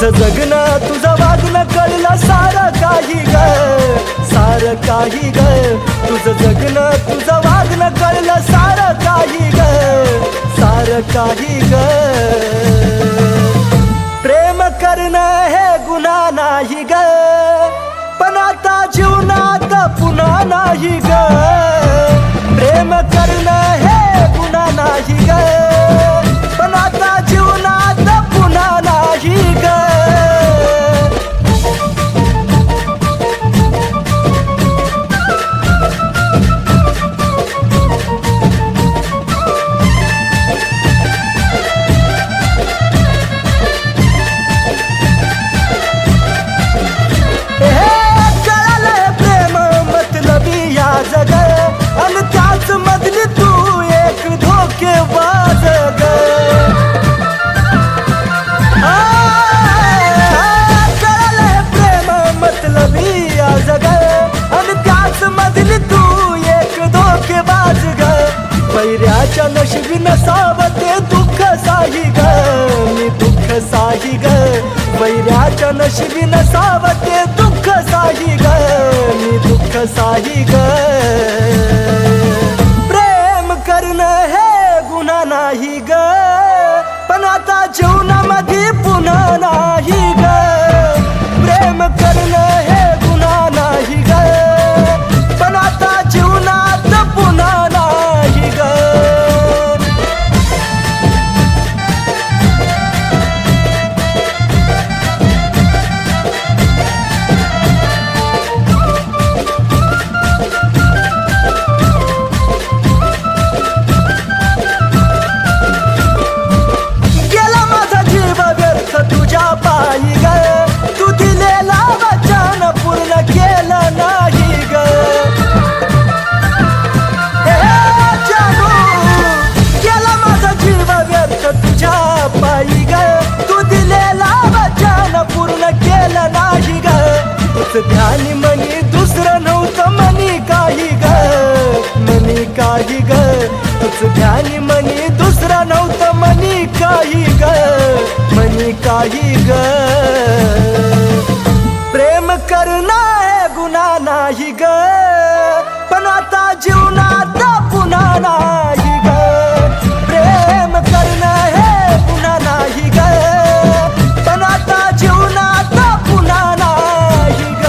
तुझं जगणं तुझं वागणं कळलं सारं काही ग, सारं काही ग. तुझं जगणं तुझं वागणं कळलं सारं काही ग, सारं काही ग. प्रेम करणं हे गुन्हा नाही ग, पण आता जीवनात पुन्हा नाही ग. प्रेम करणं हे गुन्हा नाही ग, पण आता जीवनात पुन्हा नाही ग. वैऱ्याच्या नशिबी नसावं ते दुःख साही ग, मी दुःख साही ग. वैऱ्याच्या नशिबी नसावं ते दुःख साही ग, मी दुःख साही ग. प्रेम करणं हे गुन्हा नाही ग, पण आता जीवनामध्ये पुन्हा नाही ग. प्रेम करणं हे गुन्हा नाही ग, पण आता जीवनात पुन्हा नाही ग. गेला माझा जीव व्यर्थ तुझ्या पायी ग, तू दिलेला वचन पूर्ण केलं नाही ग. गेला माझा जीव व्यर्थ तुझ्या पायी ग, तू दिलेला वचन पूर्ण केलं नाही ग. तुझ ध्यानी मनी दुसरं नव्हतं मनी काही ग, मनी काही ग. तुझ ध्यानी मनी दुसरं नव्हतं मनी काही ग, मनी काही ग. प्रेम करणं हे गुन्हा नाही ग, पण आता जीवनात पुन्हा नाही ग. प्रेम करणं हे गुन्हा नाही ग, पण आता जीवनात पुन्हा नाही ग.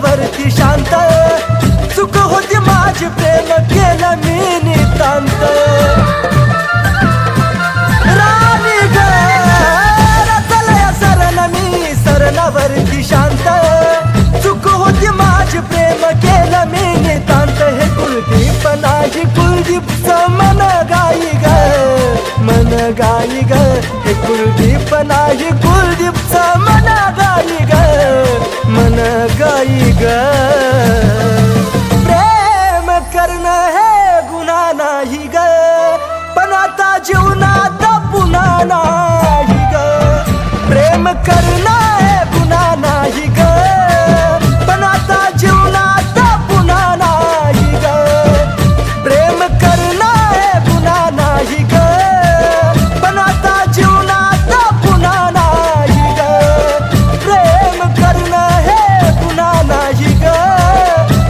वरती शांत चूक होती माझी, प्रेम केलं मी नितांत. राणी ग रचलया सरण मी सरणावरती शांत, चूक होती माझी, प्रेम केलं मी नितांत. हे कुलदीप नाही कुलदीपचं मन गाई ग, मन गाई ग. हे कुलदीप नाही कुलदीपचं मन गाई ग, मन गाई ग. प्रेम करणं हे गुन्हा नाही ग, पण आता जीवनात पुन्हा नाही ग. प्रेम करणं हे गुन्हा नाही ग, पण आता जीवनात पुन्हा नाही ग. प्रेम करणं हे गुन्हा नाही ग, पण आता जीवनात पुन्हा नाही ग. प्रेम करणं हे गुन्हा नाही ग,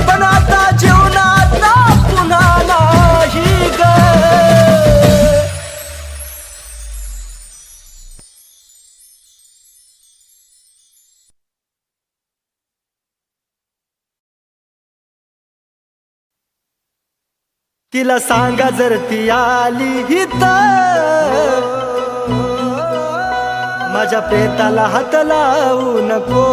पण आता जीवनात पुन्हा नाही ग. तिला सांगा जर ती आली इथं, माझ्या प्रेताला हात लावू नको.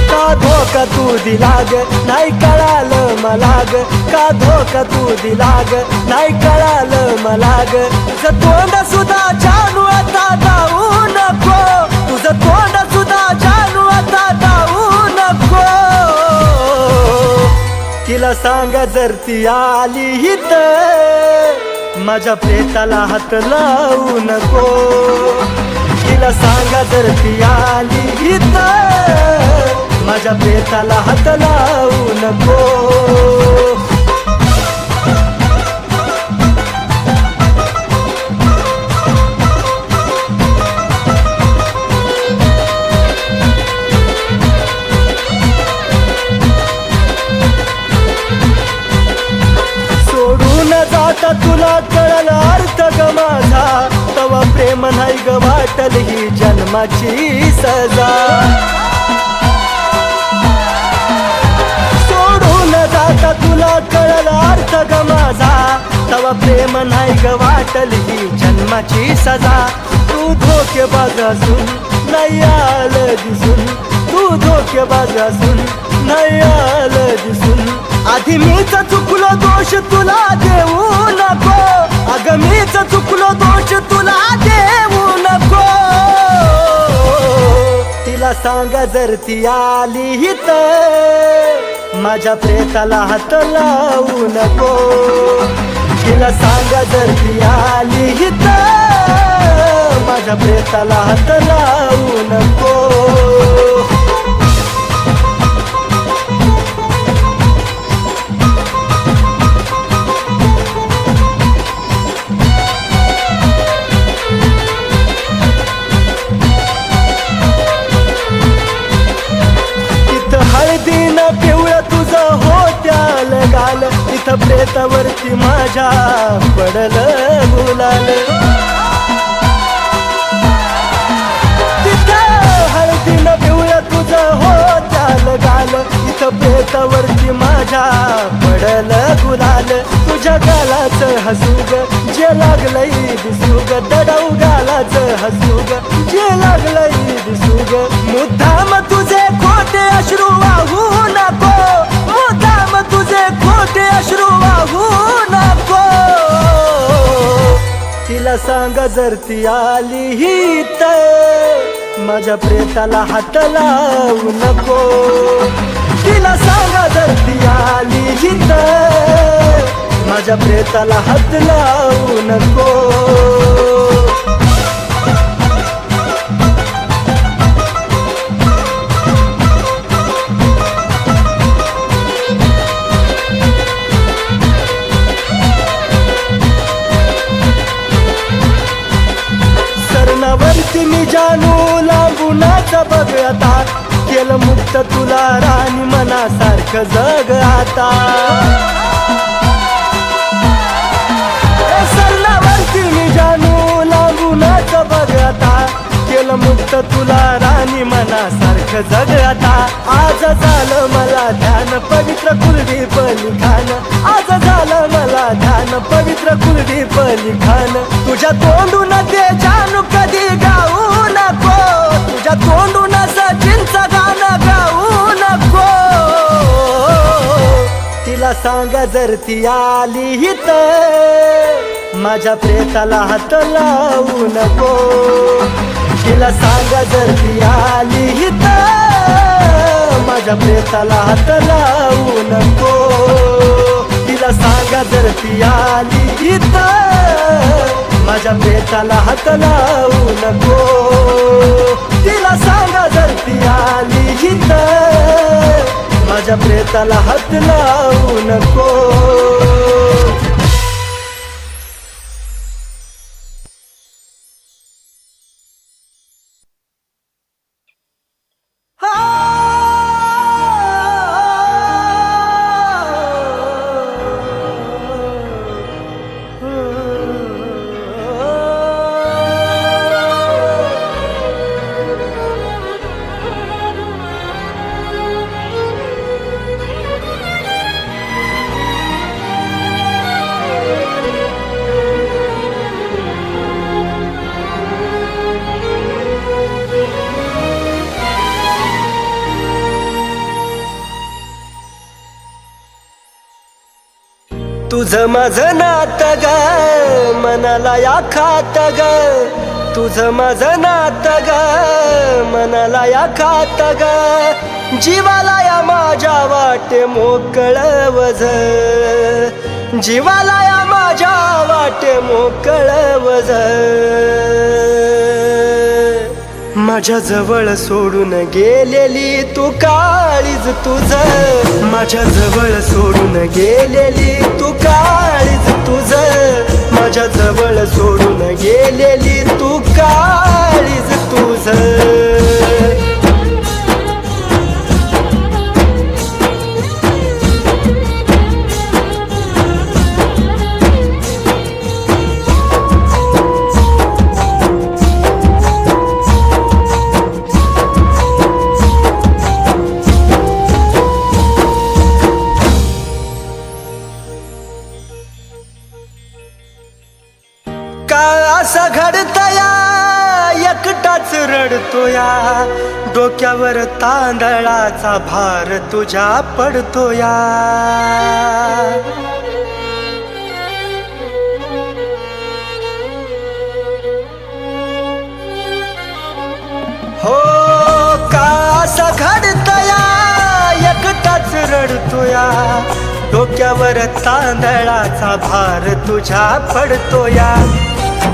का धोका तू दिला ग, नाही कळालं मला ग का धोका तू दिला ग नाही कळालं मला ग तुझं तोंड सुद्धा जानू आता जाऊ नको तुझं तोंड सुद्धा जानू आता जाऊ नको तिला सांगा जर ती आली हित माझ्या प्रेताला हात लावू नको तिला सांगा जर ती आली हित माझ्या प्रेताला हात लावू नको आता तुला कळला अर्थ ग माझा तवा प्रेम नाही ग वाटल ही जन्माची सजा सोडून जाता तुला कळला अर्थ ग माझा तवा प्रेम नाही ग वाटल ही जन्माची सजा तू धोकेबाज असून नाही आलं दिसून तू धोकेबाज असून नाही आलं दिसून आधी मीच चुकलो दोष तुला देऊ नको अगं मीच चुकलो दोष तुला देऊ नको तिला सांगा जर ती आली हित माझ्या प्रेताला हात लावू नको तिला सांगा जर ती आली हित माझ्या प्रेताला हात लावू नको इथं प्रेतावरती माझ्या पडलं गुलाल तिथं हळदीनं पिवळं तुझं होत्याल गाल इथं प्रेतावरती माझ्या पडलं गुलाल तुझ्या गालाचं हसूग जे लागलंय दिसूग दडव गालाचं हसूग जे लागलंय दिसूग मुद्दाम तुझे खोटे अश्रू वाहू नको मुद्दाम तुझे खोटे अश्रू वाहू नको तिला सांगा जर ती आली हित माझ्या प्रेताला हात लावू नको तिला सांगा जर ती आली हित माझ्या प्रेताला हात लावू नको सरणावरती मी जानू लांबूनच बघ आता केलं मुक्त तुला राणी मनासारखं जग आता सरणावरती मी जानू लांबूनच बघ आता केलं मुक्त तुला राणी मनासारखं जग आता आज झालं मला ध्यान पवित्र कुलदीप लिखाण आज झालं मला ध्यान पवित्र कुलदीप लिखाण तुझ्या तोंडून ते जानू कधी गाऊ नको तुझ्या तोंडून सचिनचं गाणं गाऊ नको तिला सांगा जर ती आली हित माझ्या प्रेताला हात लावू नको तिला सांगा जर ती आली हित माझ्या प्रेताला हात लावू नको तिला सांगा जर ती आली हित माझ्या प्रेताला हात लावू नको तिला सांगा जर ती आली हित माझ्या प्रेताला हात लावू नको तुझं माझं नातं ग मनाला या खात ग तुझं माझं नातं ग मनाला या खात ग जीवाला या माझ्या वाटे मोकळ वझ जीवाला या माझ्या वाटे मोकळ वझ माझ्या जवळ सोडून गेलेली तू काळीज तुझं माझ्या जवळ सोडून गेलेली तू काळीज तुझं माझ्या जवळ सोडून गेलेली तू काळीज तुझं असं घडतया एकटाच रडतोया डोक्यावर तांदळाचा भार तुझ्या पडतोया हो का असं घडतया एकटाच रडतोया डोक्यावर तांदळाचा भार तुझ्या पडतोया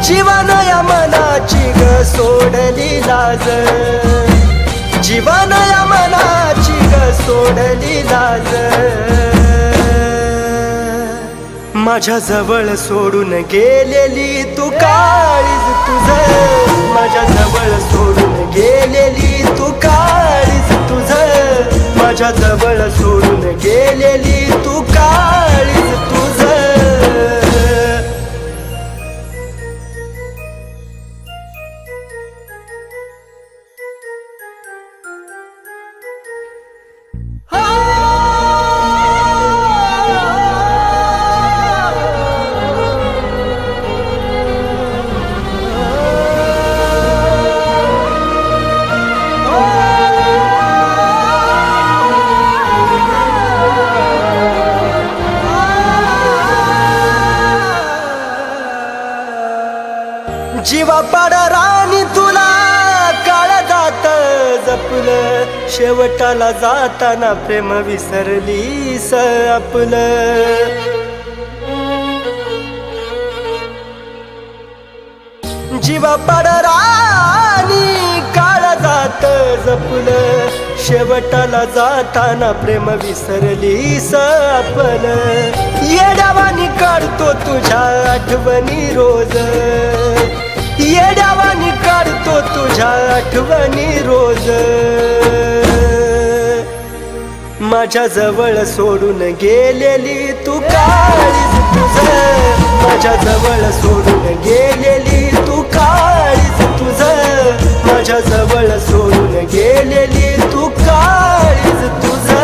जीवाना या मनाची ग सोडली लाज जीवाना या मनाची ग सोडली लाज माझ्या जवळ सोडून गेलेली तू काळीज तुझं माझ्या जवळ सोडून गेलेली तू काळीज तुझं माझ्या जवळ सोडून गेलेली तू काळीज तुझं जीवा पाड राणी तुला काळजात जपलं शेवटाला जाताना प्रेम विसरलीस आपलं जीवा पाड राणी काळजात जपलं शेवटाला जाताना प्रेम विसरलीस आपलं येड्यावानी काढतो तुझ्या आठवणी रोज येड्यावानी काढतो तुझ्या आठवणी रोज माझ्या जवळ सोडून गेलेली तू काळीज तुझं माझ्या जवळ सोडून गेलेली तू काळीज तुझं माझ्या जवळ सोडून गेलेली तू काळीज तुझं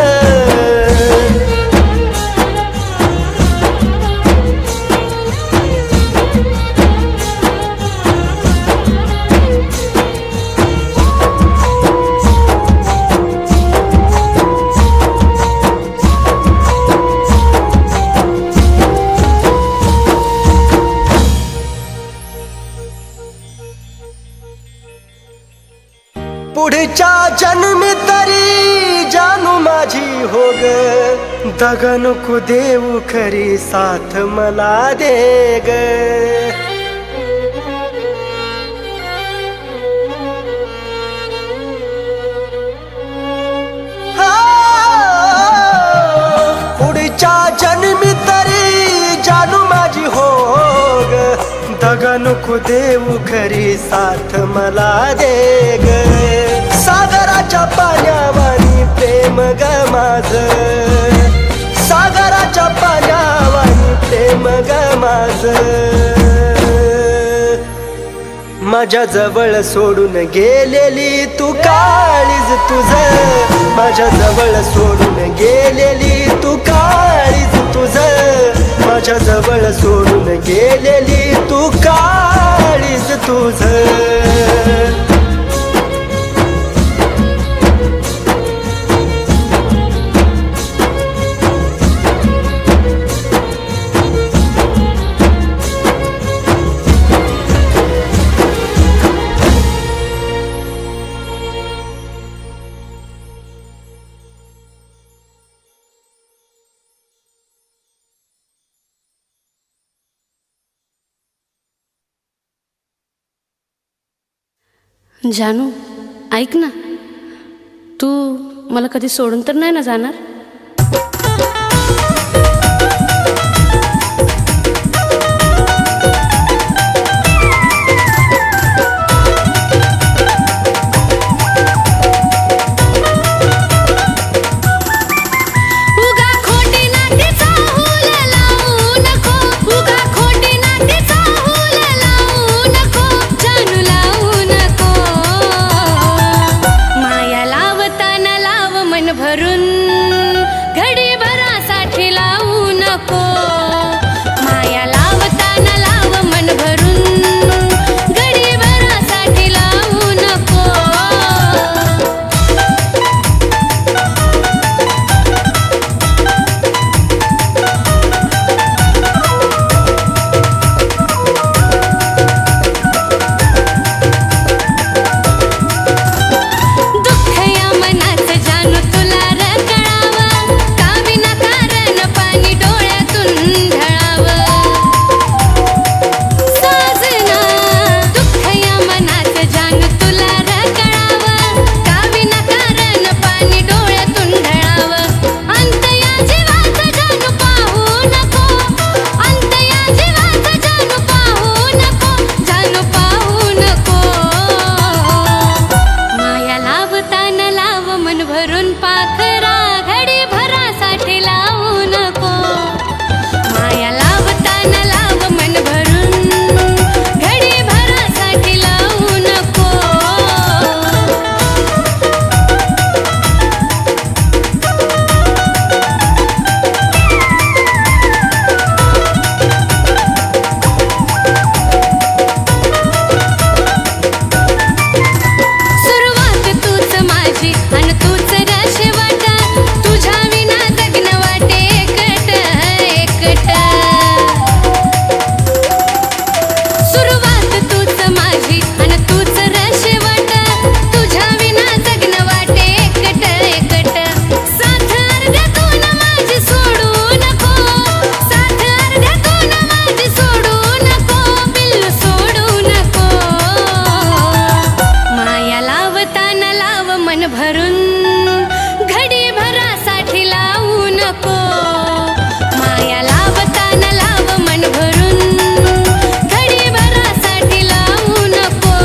पुढच्या जन्मी तरी जानू माझी हो ग दगा नको देऊ खरी साथ मला दे ग पुढच्या जन्मी तरी जानू माझी हो ग दगा नको देऊ खरी साथ मला दे ग सागराच्या पाण्यावानी प्रेम ग माझं सागराच्या पाण्यावानी प्रेम ग माझं माझ्या जवळ सोडून गेलेली तू काळीज तुझं माझ्या जवळ सोडून गेलेली तू काळीज तुझं माझ्या जवळ सोडून गेलेली तू काळीज तुझं जानू ऐक ना, तू मला कधी सोडून तर नाही ना जाणार? भरून घडी भरासाठी लावू नको, माया लावताना लाव मन भरून घडी भरासाठी लावू नको. दुःख या मनात जानू तुला भरून पाखरा घडी भरासाठी लावू नको, माया लावताना लाव मन भरून घडी भरासाठी लावू नको. सुरुवात तूच माझी आणि तूच मन भरून घडी भरासाठी लावू नको, माया लावताना लाव मन भरून घडी भरासाठी लावू नको.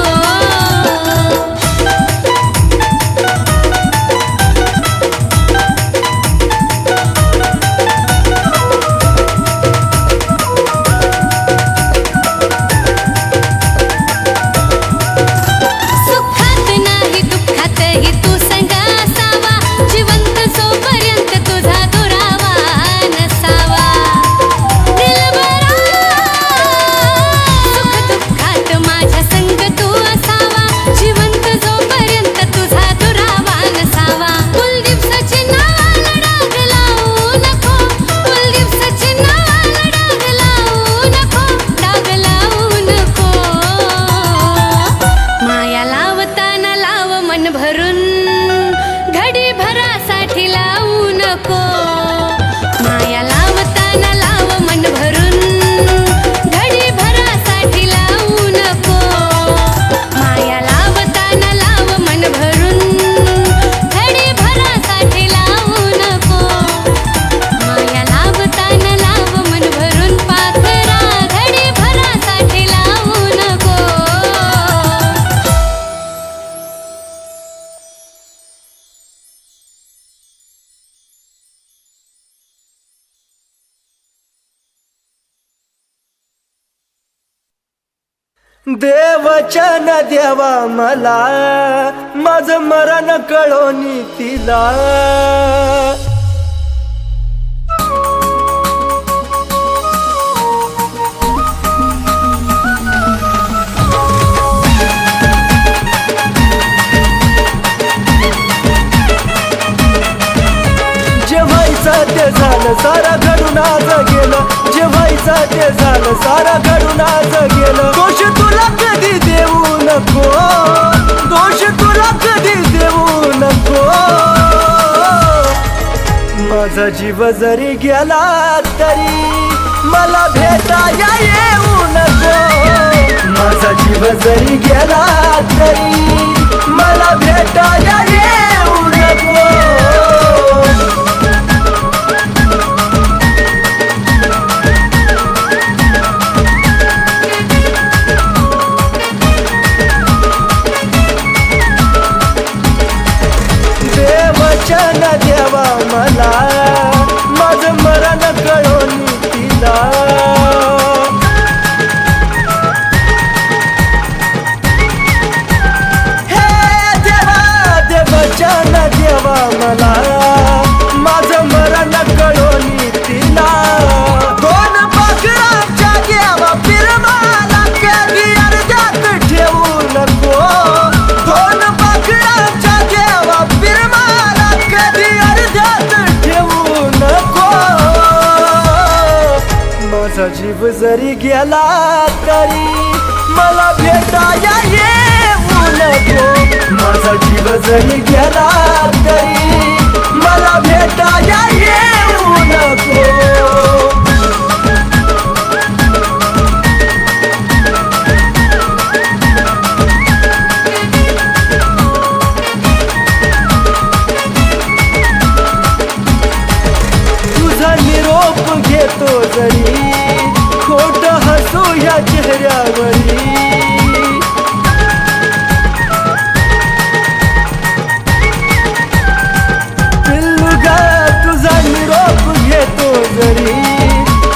सुखात नाही दुःखातही तू संग असावा, जिवंत जोपर्यंत तुझा दुरावा नसावा. दिलबरा सुख दुःखात माझ्या संग तू असावा, जिवंत जोपर्यंत तुझा दुरावा नसावा. कुलदीप सचिन नावाला डाग लावू नको, कुलदीप सचिन नावाला डाग लावू नको, डाग लावू नको. माया लावताना लाव मन भरून घडी भरासाठी लावू नको, माया लावताना लाव मन भरून घडी भरासाठी लावू नको, माया लावताना लाव मन भरून घडी भरासाठी लावू नको, माया लावताना लाव मन भरून पाखरा घडी भरासाठी लावू नको. देवचन देवा मला माझं मरण कळोनी तिला. जे व्हायचं ते झालं सारा घडून आज गेलं, जे व्हायचं ते झालं सारा घडून आज गेलं. दोष तुला कधी देऊ नको, दोष तुला कधी देऊ नको. माझा जीव जरी गेला तरी मला भेटाया येऊ नको, माझा जीव जरी गेला तरी भेटाया येऊ नको. देवचन देवा मला माझं मरण कळून तिला. हे देवा देवचन देवा मला माझं मरण कळून तिला. दोन पाखरांच्या देवा पिरमाला कधी अर्ध्यात ठेवू नको. दोन पाखरांच्या देवा पिरमाला कधी अर्ध्यात ठेवू नको. माझा जीव जरी गेला तरी मला भेटाया येऊ नको. माझा जीव जरी गेला तरी मला भेटाया येऊ नको. तुझा निरोप घेतो जरी खोट हसू या चेहऱ्यावरी. पिल्लुगा तुझा निरोप घेतो जरी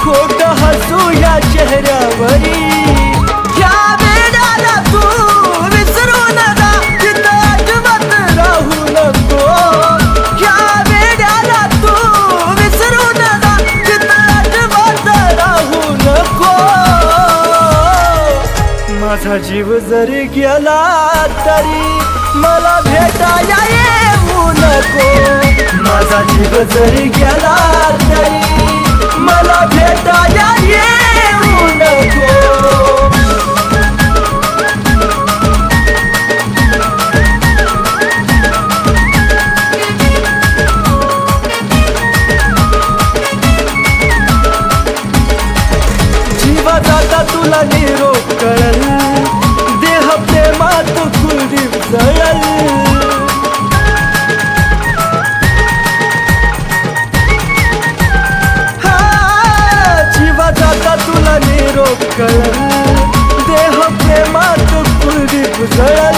खोट हसू या चेहऱ्यावरी. या वेळाला तू विसरून जा तिथं आठवत राहू नको. या वेळाला तू विसरून जा तिथं आठवत राहू नको. माझा जीव जरी गेला तरी मला भेटाया येऊ नको. माझा जीव जरी गेला तरी मला भेटाया येऊ नको. जीवा जाता तुला निरोप कळल देह प्रेमात कुलदीप जळल. हा, जीवा जाता तुला निरोप कळल देह प्रेमात कुलदीप जळल.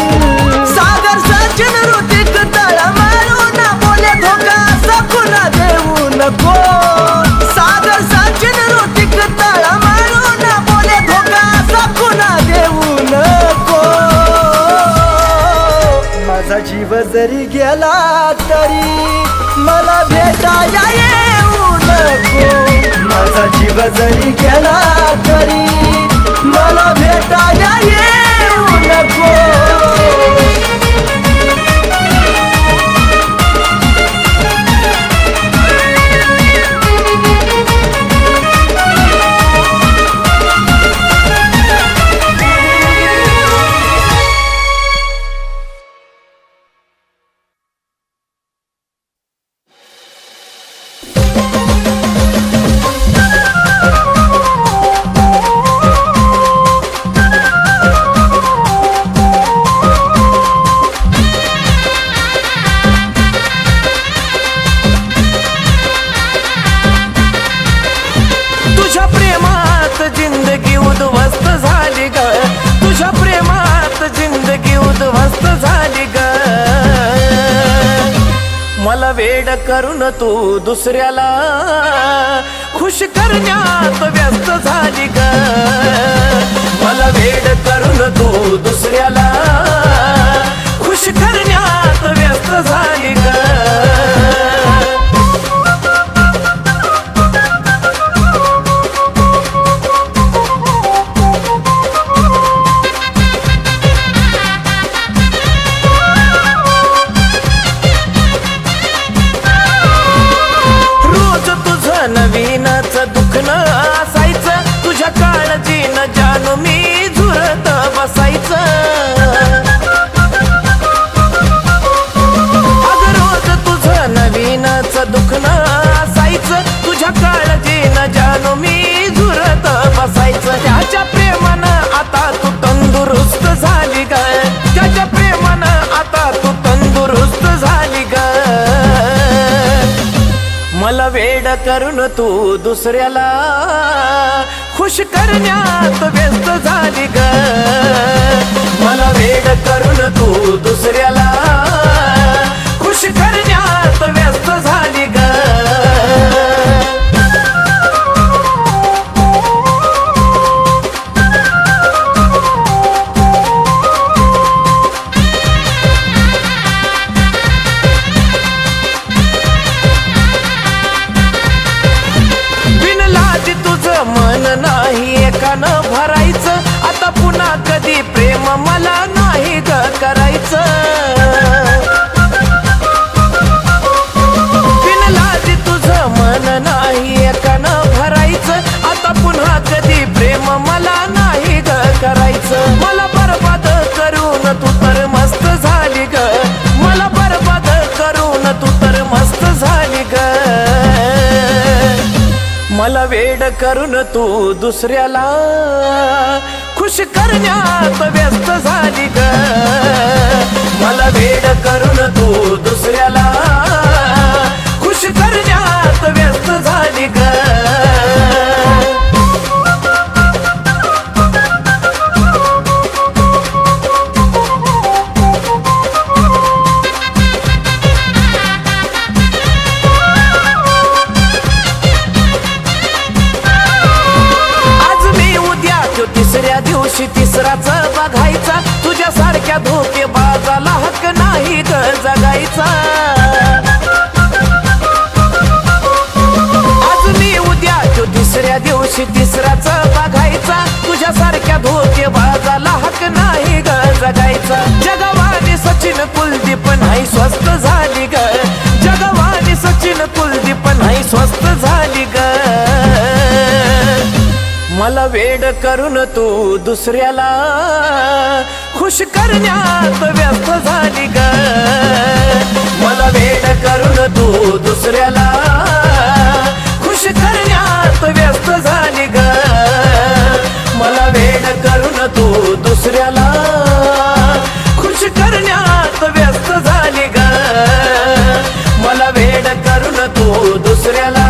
सागर सचिन ऋतिक तळ मारून बोले धोका असा कुणा देऊ नको. सागर सचिन ऋतिक तळ मारून बोले धोका असा कुणा देऊ नको. माझा जीव जरी गेला तरी मला भेटाया येऊ नको. माझा जीव जरी गेला तरी मला भेटाया येऊ नको. तुझ्या प्रेमात जिंदगी उद्ध्वस्त झाली ग. तुझ्या प्रेमात जिंदगी उद्ध्वस्त झाली ग. मला वेड करून तू दुसऱ्याला खुश करण्यात व्यस्त झाली ग. मला वेड करून तू दुसऱ्याला खुश करण्यात व्यस्त झाली ग. नवीनच दुखणं करून तू दुसऱ्याला खुश करण्यात व्यस्त झाली ग मला वेड करून तू दुसऱ्याला खुश करण्यात व्यस्त झाली ग मन नाही एकानं भरायचं आता पुन्हा कधी प्रेम मला नाही ग करायचं बिनलाज तुझं मन नाही एकानं भरायचं आता पुन्हा कधी प्रेम मला नाही ग करायचं मला बरबाद करून तू तर मस्त झाली ग मला बरबाद करून तू तर मस्त झाली ग मला वेड करून तू दुसऱ्याला खुश करण्यात व्यस्त झाली ग मला वेड करून तू दुसऱ्याला खुश करण्यात व्यस्त झाली ग तिसऱ्या दिवशी तिसराच बघायचा तुझ्यासारख्या धोकेबाजाला हक्क नाही ग जगायचा आज मी उद्या तो तिसऱ्या दिवशी तिसराच बघायचा तुझ्यासारख्या धोकेबाजाला हक्क नाही ग जगायचा जगवानी सचिन कुलदीप नाही स्वस्त झाली ग जगवानी सचिन कुलदीप नाही स्वस्त झाली ग मला वेड करून तू दुसऱ्याला खुश करण्यात व्यस्त झाली ग मला वेड करून तू दुसऱ्याला खुश करण्यात व्यस्त झाली ग मला वेड करून तू दुसऱ्याला खुश करण्यात व्यस्त झाली ग मला वेड करून तू दुसऱ्याला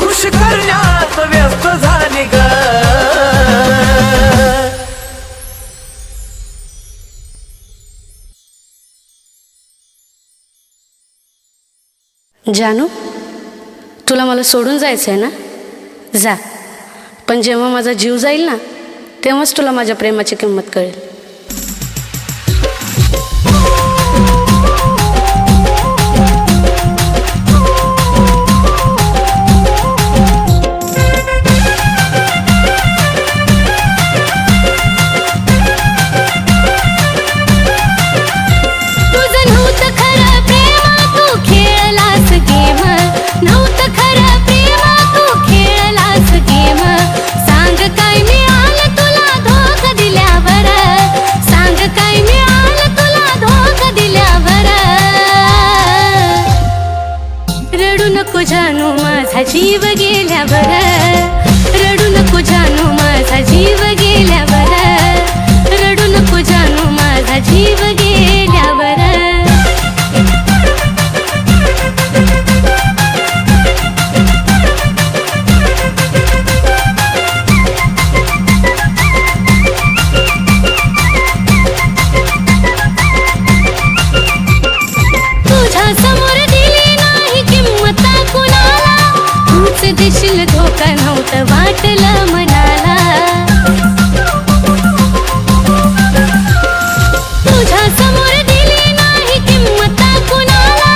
खुश करण्यात व्यस्त झाली ग जानू तुला मला सोडून जायचं आहे ना जा पण जेव्हा माझा जीव जाईल ना तेव्हाच तुला माझ्या प्रेमाची किंमत कळेल जानू माझा जीव गेल्यावर रडू नको जानू माझा जीव गेल्यावर रडू नको जानू माझा जीव गेल्यावर तुझ्या समोर दिली नाही किंमत देशील धोका नव्हतं वाटलं मनाला तुझ्या समोर दिली नाही किंमत कुणाला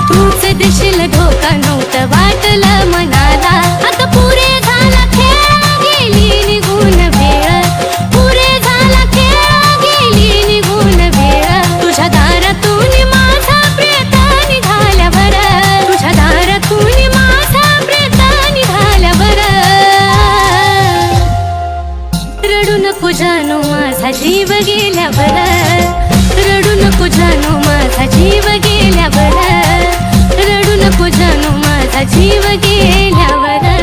तूच देशील धोका नव्हतं वाटलं मनाला आता पुरे झाला खेळ गेली निघून वेळ पुरे झाला खेळ गेली निघून वेळ तुझ्या दारातून माझा प्रेत निघाल्यावर तुझ्या दारातून माझा रडू नको जानू माझा जीव गेल्यावर रडू नको जानू माझा जीव गेल्यावर रडू नको जानू माझा जीव गेल्यावर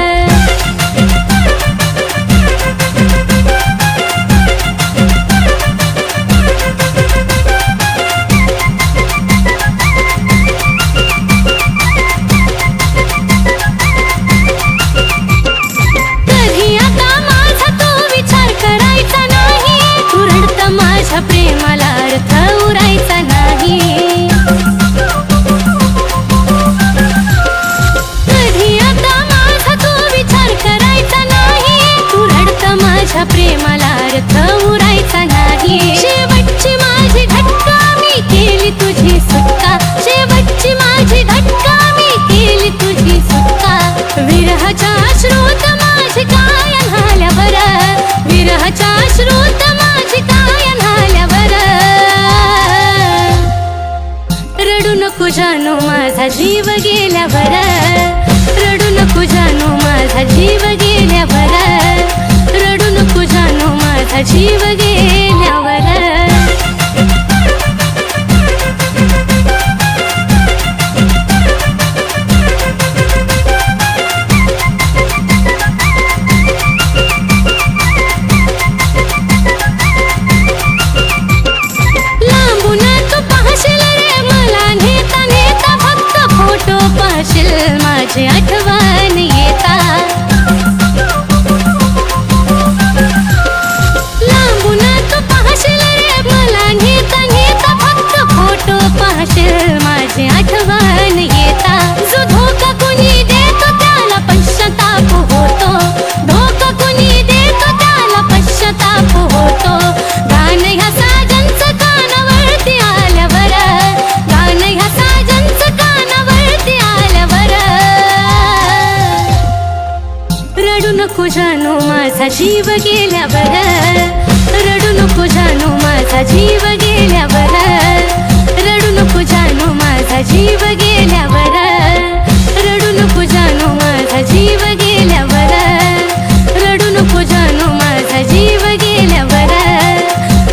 जीव गेल्यावर रडू नको जानू माझा जीव गेल्यावर रडू नको जानू माझा जीव गेल्यावर माझे आठवण येता लांबून तू पाहशील रे मला नेता नेता फक्त फोटो पाहशील माझे आठवण येता जो धोका कोणी देतो त्याला पश्चाताप होतो धोका कोणी देतो त्याला पश्चाताप होतो गाणं ह्या साजनचं कानावरती आल्यावर गाणं ह्या साजनचं कानावरती आल्यावर रडू नको जानू माझा जीव गेल्यावर रडू नको जानू माझा जीव गेल्यावर रडू नको जानू माझा जीव गेल्यावर रडू नको जानू माझा जीव गेल्यावर रडू नको जानू माझा जीव गेल्यावर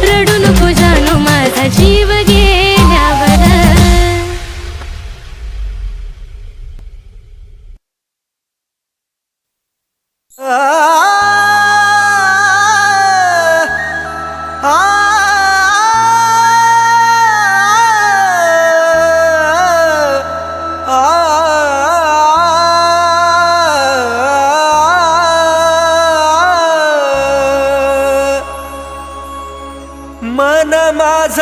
रडू नको जानू माझा जीव गेल्यावर मन माझ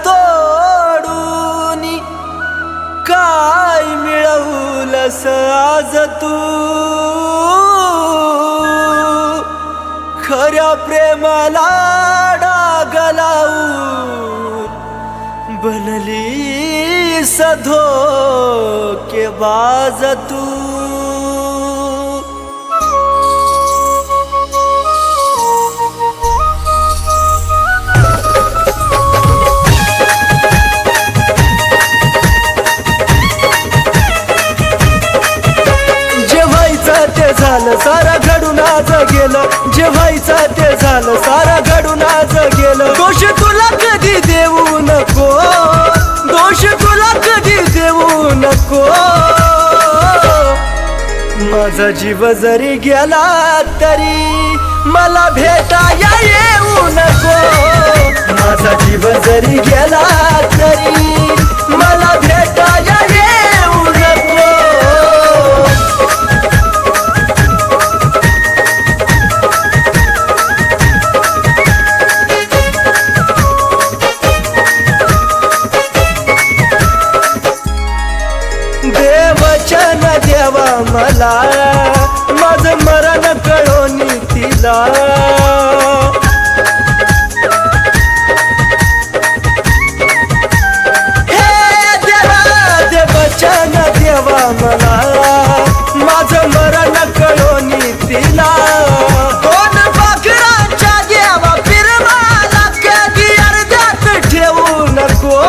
तोडून काय मिळवलंस आज तू खऱ्या प्रेमाला डाग लावून बनलीस धोकेबाज तू झालं सारा घडून आज गेलं जे व्हायचं ते झालं सारा घडून आज गेलं दोष तुला कधी देऊ नको दोष तुला कधी देऊ नको माझा जीव जरी गेला तरी मला भेटाया येऊ नको माझा जीव जरी गेला तरी मला भेटाया येऊ नको देवचन देवा मला माझं मरण कळोनी तिला हे देवा देवचन देवा मला माझं मरण कळोनी तिला दोन पाखरांच्या देवा फिरवाला कधी अर्ध्यात ठेवू नको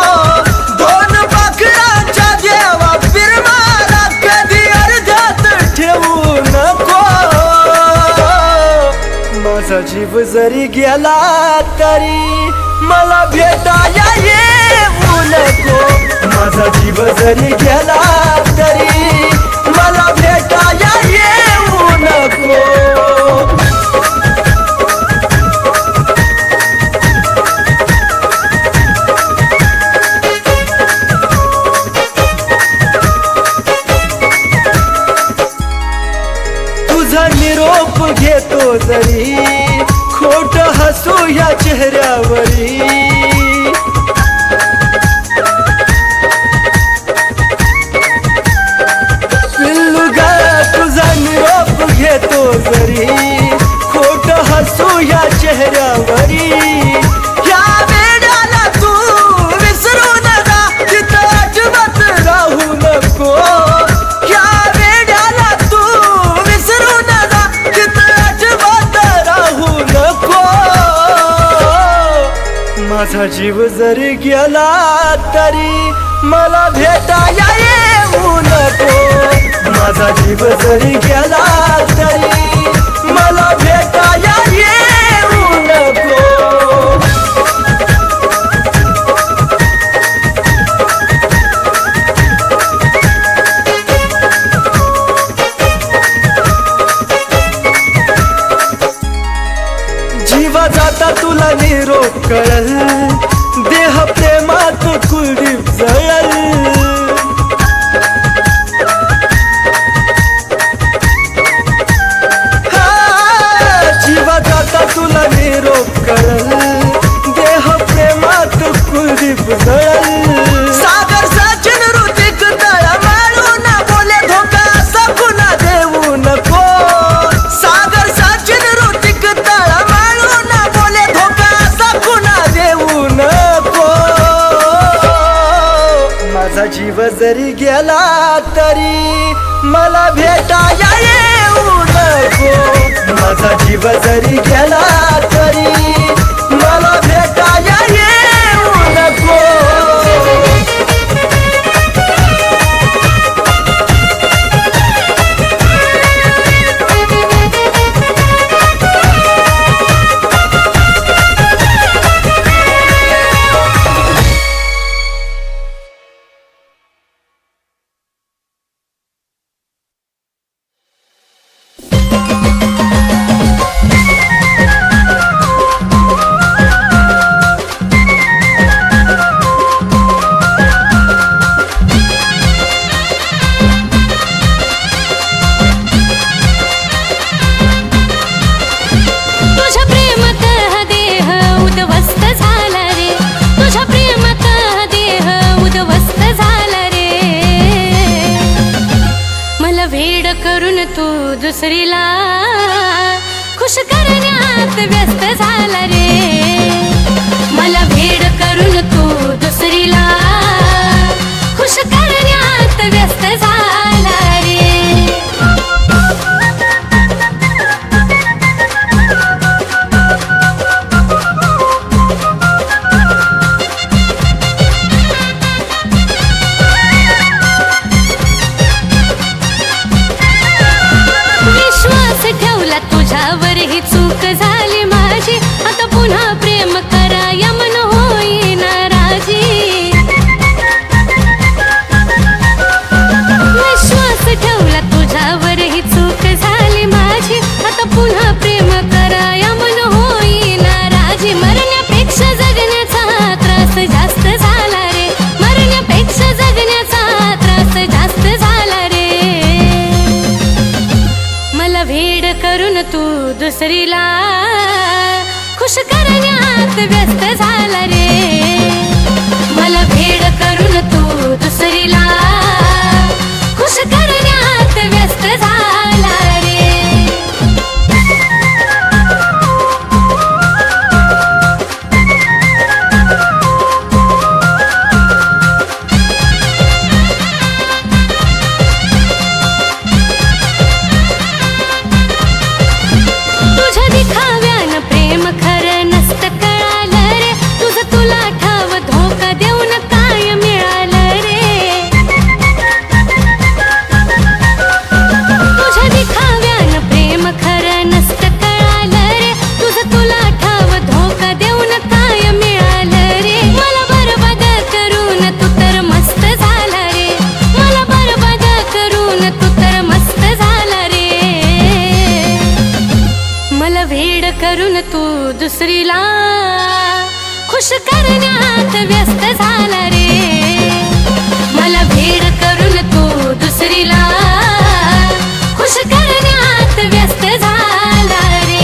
दोन पाखरांच्या देवा फिरवाला कधी अर्ध्यात ठेवू नको माझा जीव जरी गेला तरी मला भेटाया येऊ नको माझा जीव जरी गेला तरी मला भेटाया येऊ नको तुझा निरोप घेतो जरी खोट हसू या चेहऱ्यावरी पिल्लुगा तुझा निरोप घेतो जरी खोट हसू या चेहऱ्यावरी या वेळाला तू विसरू नका तिथं अजिबात राहू नको या वेळाला तू विसरू नका तिथं अजिबात राहू नको माझा जीव जरी गेला तरी मला भेटाया येऊ माझा जीव जरी गेला तरी मला भेटाया येऊ नको. जीवा जाता तुला निरोप कळल, देह प्रेमात कुलदीप जळल. जीवा जाता तुला निरोप कळल, देह प्रेमात कुलदीप जळल. सागर सचिन ऋतिक तळा मारून बोले धोका सकुना देऊ नको. सागर सचिन ऋतिक तळा मारून बोले धोका सकुना देऊ नको. माझा जीव जरी गेला तरी मला भेटाया येऊ नको. माझा जीव जरी गेला तरी मला भेटाया येऊ नको. तुझ्या प्रेमात हा देह उद्ध्वस्त झाला रे. तुझ्या प्रेमात हा देह उद्ध्वस्त झाला रे. मला वेड करून तू दुसरीला खुश करण्यात व्यस्त झाला रे. मला वेड करून तू दुसरीला खुश करण्यात व्यस्त झाला रे. विश्वास ठेवला तुझ्यावर ही चूक झाली माझी. आता पुन्हा प्रेम करा या मन होईना राजी. विश्वास ठेवला तुझ्यावर ही चूक झाली माझी. आता पुन्हा प्रेम करा या मन होईना राजी. मरण्यापेक्षा जगण्याचा त्रास जास्त झाला रे. मरण्यापेक्षा जगण्याचा त्रास जास्त झाला रे. मला वेड करून तू दुसरीला खुश करण्यात व्यस्त झाला रे. मला वेड करून तू दुसरीला खुश करण्यात व्यस्त झाला रे. तुझ्या दिखाव्यानं प्रेम खरं नसतं कळालं रे. तुझं तुला ठाव धोका देऊन काय मिळालं रे. तुझ्या दिखाव्यानं प्रेम खरं नसतं कळालं रे. तुझं तुला ठाव धोका देऊन काय मिळालं रे. मला बरबाद करून तू तर मस्त झाला रे. मला बरबाद करून तू तर मस्त झाला रे. मला वेड करून तू दुसरीला खुश करण्यात व्यस्त झाला रे. मला वेड करून तू दुसरीला खुश करण्यात व्यस्त झाला रे.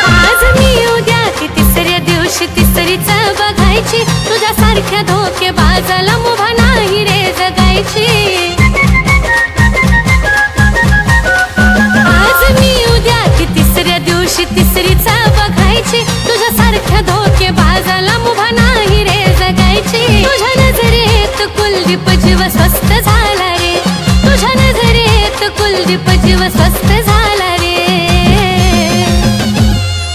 आज मी उद्या ती तिसऱ्या दिवशी तिसरीच बघायची. तुझ्यासारख्या धोकेबाजाला मुभा नाही रे जगायची. आज मी उद्या ती तिसऱ्या दिवशी तिसरीच बघायची. तुझ्यासारख्या धोकेबाजाला मुभा नाही रे जगायची. तुझ्या नजरेत कुलदीप जीव स्वस्त झाला रे. तुझ्या स्वस्त झाला रे.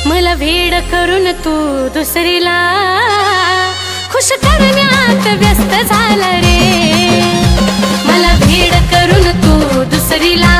मला वेड करून तू दुसरीला खुश करण्यात व्यस्त झाला रे. मला वेड करून तू दुसरीला